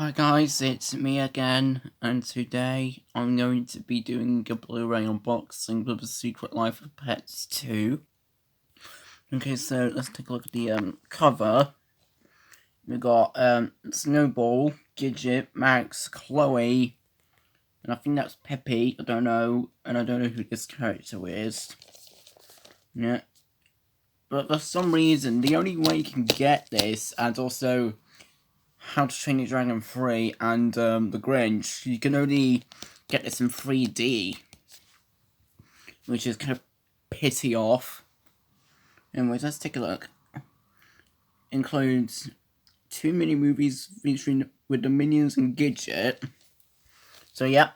Hi guys, it's me again, and today I'm going to be doing a Blu-ray unboxing of The Secret Life of Pets 2. Okay, so let's take a look at the cover. We got Snowball, Gidget, Max, Chloe, and I think that's Peppy. I don't know, and I don't know who this character is. Yeah, but for some reason, the only way you can get this, and also How to Train Your Dragon 3 and The Grinch, you can only get this in 3D, which is kind of pity off. Anyways, let's take a look. Includes 2 mini movies featuring with the Minions and Gidget. So yeah,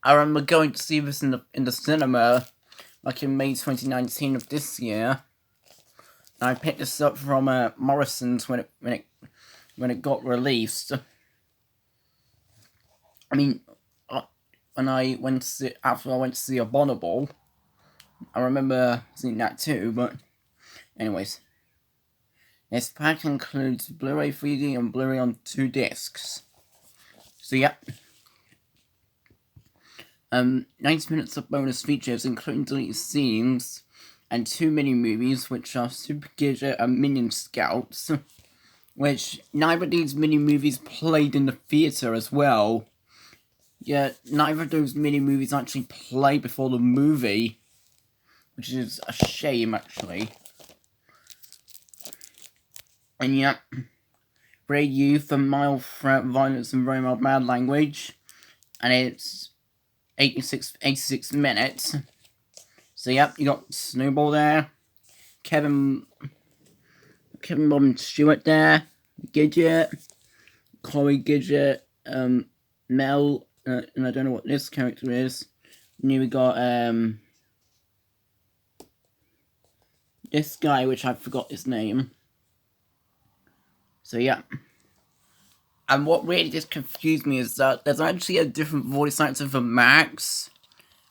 I remember going to see this in the cinema, like in May 2019 of this year. I picked this up from Morrison's when it got released. I mean, when I went to see, after I went to see Abominable, I remember seeing that too. But anyways, this pack includes Blu-ray 3D and Blu-ray on 2 discs. So yeah. 90 minutes of bonus features, including deleted scenes, and 2 mini-movies, which are Super Gidget and Minion Scouts, which neither of these mini-movies played in the theatre as well. Yet, neither of those mini-movies actually play before the movie, which is a shame, actually. And yeah, Brave Youth and Mild Threat, Violence and Very Mild Mad Language, and it's 86 minutes. So yep, you got Snowball there, Kevin, Bob and Stewart there, Gidget, Chloe Gidget, Mel, and I don't know what this character is. And then we got this guy, which I forgot his name. So yeah. And what really just confused me is that there's actually a different voice actor for Max.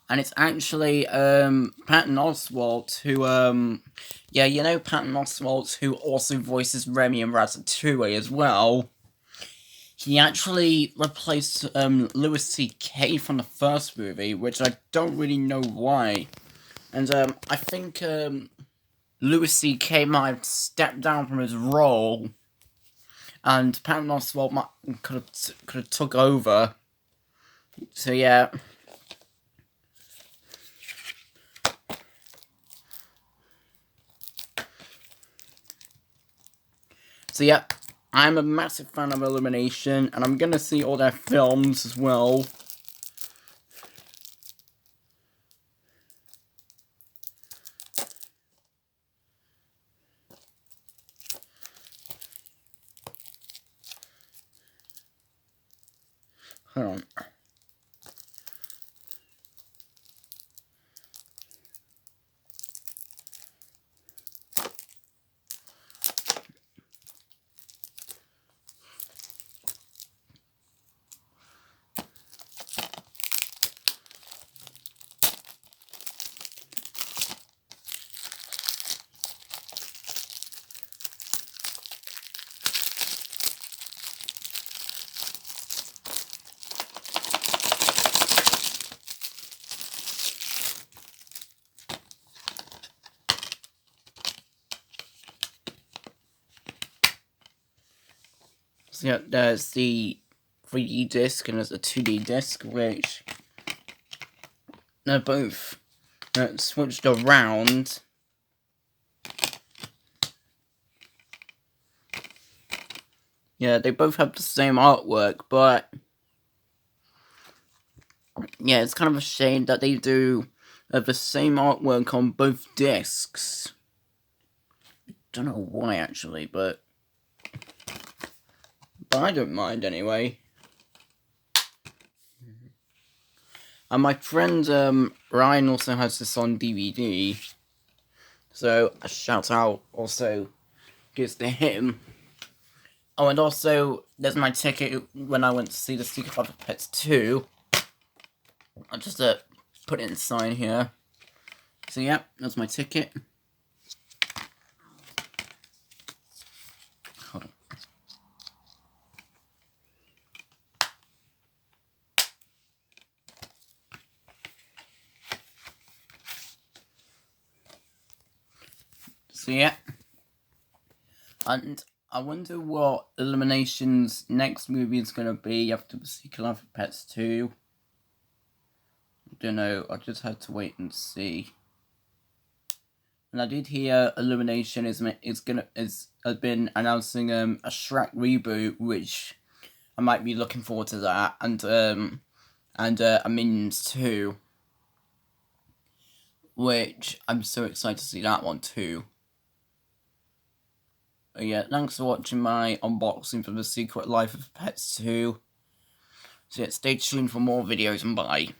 And it's actually Patton Oswalt, who yeah, you know Patton Oswalt, who also voices Remy in Ratatouille as well. He actually replaced Louis C.K. from the first movie, which I don't really know why. And I think Louis C.K. might have stepped down from his role, and Patton Oswalt could have took over. So yeah. So yeah, I'm a massive fan of Illumination, and I'm gonna see all their films as well. Hold on. So yeah, there's the 3D disc and there's a 2D disc, which they're both switched around. Yeah, they both have the same artwork, but yeah, it's kind of a shame that they do the same artwork on both discs. Don't know why actually, but I don't mind anyway. And my friend Ryan also has this on DVD, so a shout out also goes to him. Oh, and also there's my ticket when I went to see The Secret Life of Pets 2. I'll just put it inside here. So yeah, that's my ticket. Hold on. So yeah, and I wonder what Illumination's next movie is going to be after The Secret Life of Pets 2. I don't know, I just have to wait and see. And I did hear Illumination has been announcing a Shrek reboot, which I might be looking forward to that, and a Minions 2, which I'm so excited to see that one too. But yeah, thanks for watching my unboxing for The Secret Life of Pets 2. So yeah, stay tuned for more videos, and bye.